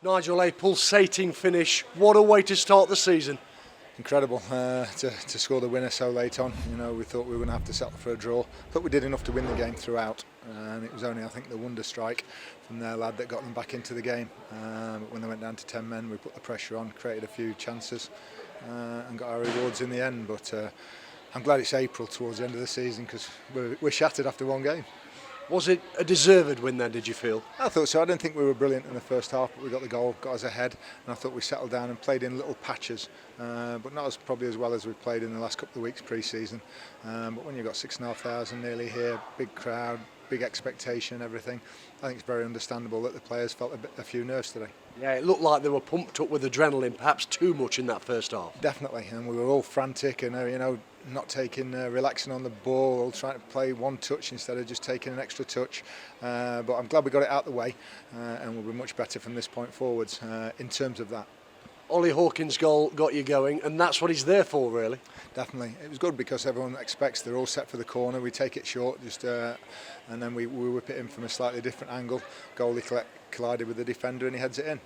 Nigel, a pulsating finish. What a way to start the season. Incredible to score the winner so late on. You know, we thought we were going to have to settle for a draw. Thought we did enough to win the game throughout, and it was only, I think, the wonder strike from their lad that got them back into the game. But when they went down to 10 men, we put the pressure on, created a few chances, and got our rewards in the end. But I'm glad it's April towards the end of the season, because we're shattered after one game. Was it a deserved win then, did you feel? I thought so. I didn't think we were brilliant in the first half, but we got the goal, got us ahead, and I thought we settled down and played in little patches, but not probably as well as we've played in the last couple of weeks pre-season. But when you've got 6,500 nearly here, big crowd, big expectation, everything, I think it's very understandable that the players felt a few nerves today. Yeah, it looked like they were pumped up with adrenaline, perhaps too much in that first half. Definitely, and we were all frantic and not taking, relaxing on the ball, all trying to play one touch instead of just taking an extra touch. But I'm glad we got it out the way, and we'll be much better from this point forwards in terms of that. Ollie Hawkins' goal got you going, and that's what he's there for, really. Definitely, it was good because everyone expects they're all set for the corner. We take it short, and then we whip it in from a slightly different angle. Goalie collided with the defender, and he heads it in.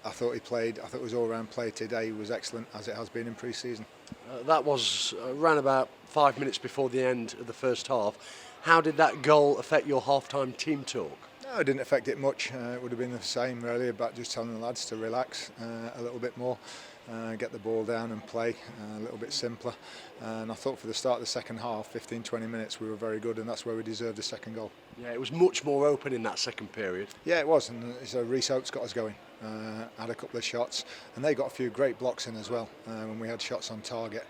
I thought it was all-round play today. He was excellent, as it has been in pre-season. That was around about 5 minutes before the end of the first half. How did that goal affect your half-time team talk? No, it didn't affect it much. It would have been the same, really, about just telling the lads to relax a little bit more, get the ball down and play a little bit simpler. And I thought for the start of the second half, 15-20 minutes, we were very good, and that's where we deserved the second goal. Yeah, it was much more open in that second period. Yeah, it was, and so Rhys Oates got us going. Had a couple of shots, and they got a few great blocks in as well when we had shots on target.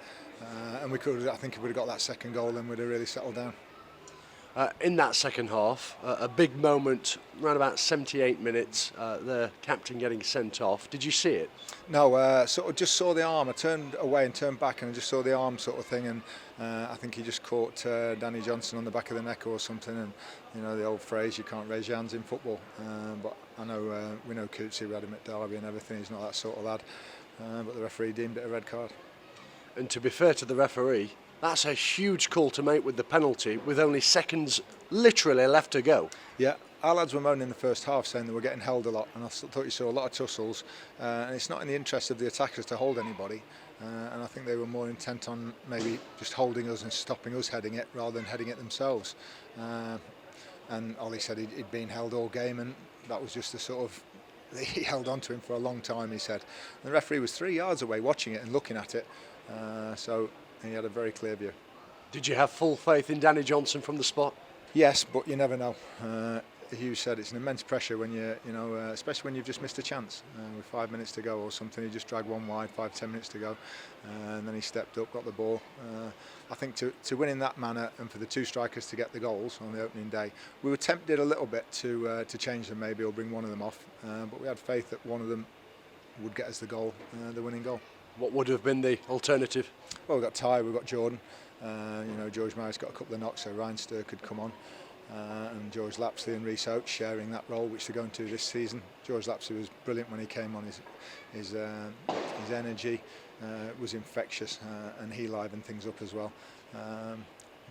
And I think if we'd have got that second goal, then we'd have really settled down. In that second half, a big moment, around about 78 minutes, the captain getting sent off. Did you see it? No, sort of just saw the arm. I turned away and turned back, and I just saw the arm sort of thing, and I think he just caught Danny Johnson on the back of the neck or something. And you know the old phrase, you can't raise your hands in football. But I know we know Cootsie, we had him at Derby and everything. He's not that sort of lad. But the referee deemed it a red card. And to be fair to the referee, that's a huge call to make with the penalty, with only seconds literally left to go. Yeah, our lads were moaning in the first half, saying they were getting held a lot, and I thought you saw a lot of tussles. And it's not in the interest of the attackers to hold anybody. And I think they were more intent on maybe just holding us and stopping us heading it, rather than heading it themselves. And Ollie said he'd been held all game, and that was just the sort of... He held on to him for a long time, he said. And the referee was 3 yards away watching it and looking at it. So he had a very clear view. Did you have full faith in Danny Johnson from the spot? Yes, but you never know. Hughes said it's an immense pressure when especially when you've just missed a chance with 5 minutes to go or something. He just dragged one wide, 5-10 minutes to go, and then he stepped up, got the ball. I think to win in that manner and for the two strikers to get the goals on the opening day, we were tempted a little bit to change them maybe or bring one of them off, but we had faith that one of them would get us the goal, the winning goal. What would have been the alternative? Well, we've got Ty, we've got Jordan. George Myers got a couple of knocks, so Ryan Sturr could come on. And George Lapsley and Rhys Oates sharing that role, which they're going to this season. George Lapsley was brilliant when he came on. His energy was infectious, and he livened things up as well.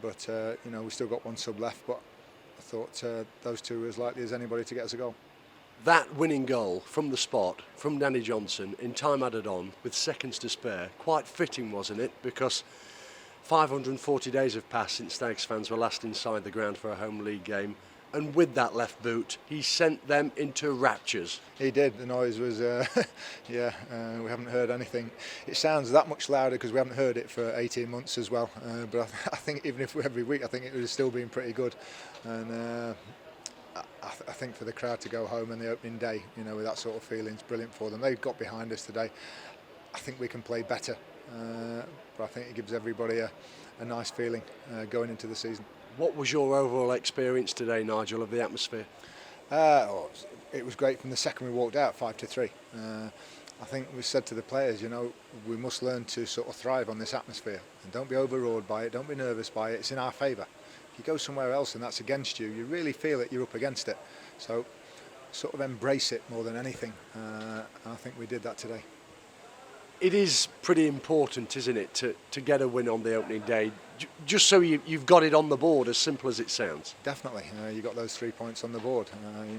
But we still got one sub left, but I thought those two were as likely as anybody to get us a goal. That winning goal from the spot, from Danny Johnson, in time added on, with seconds to spare, quite fitting, wasn't it? Because 540 days have passed since Stags fans were last inside the ground for a home league game, and with that left boot, he sent them into raptures. He did. The noise was, we haven't heard anything. It sounds that much louder because we haven't heard it for 18 months as well. But I think even if every week, I think it would have still been pretty good. And I think for the crowd to go home on the opening day, with that sort of feeling, it's brilliant for them. They got behind us today. I think we can play better, but I think it gives everybody a nice feeling going into the season. What was your overall experience today, Nigel, of the atmosphere? It was great from the second we walked out, 5-3. I think we said to the players, we must learn to sort of thrive on this atmosphere and don't be overawed by it, don't be nervous by it. It's in our favour. If you go somewhere else and that's against you, you really feel that you're up against it. So sort of embrace it more than anything. And I think we did that today. It is pretty important, isn't it, to get a win on the opening day, just so you've got it on the board, as simple as it sounds. Definitely, you got those 3 points on the board.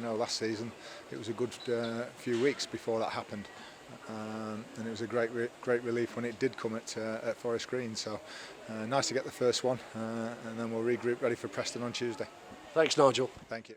Last season it was a good few weeks before that happened, and it was a great relief when it did come at Forest Green. So nice to get the first one, and then we'll regroup ready for Preston on Tuesday. Thanks, Nigel. Thank you.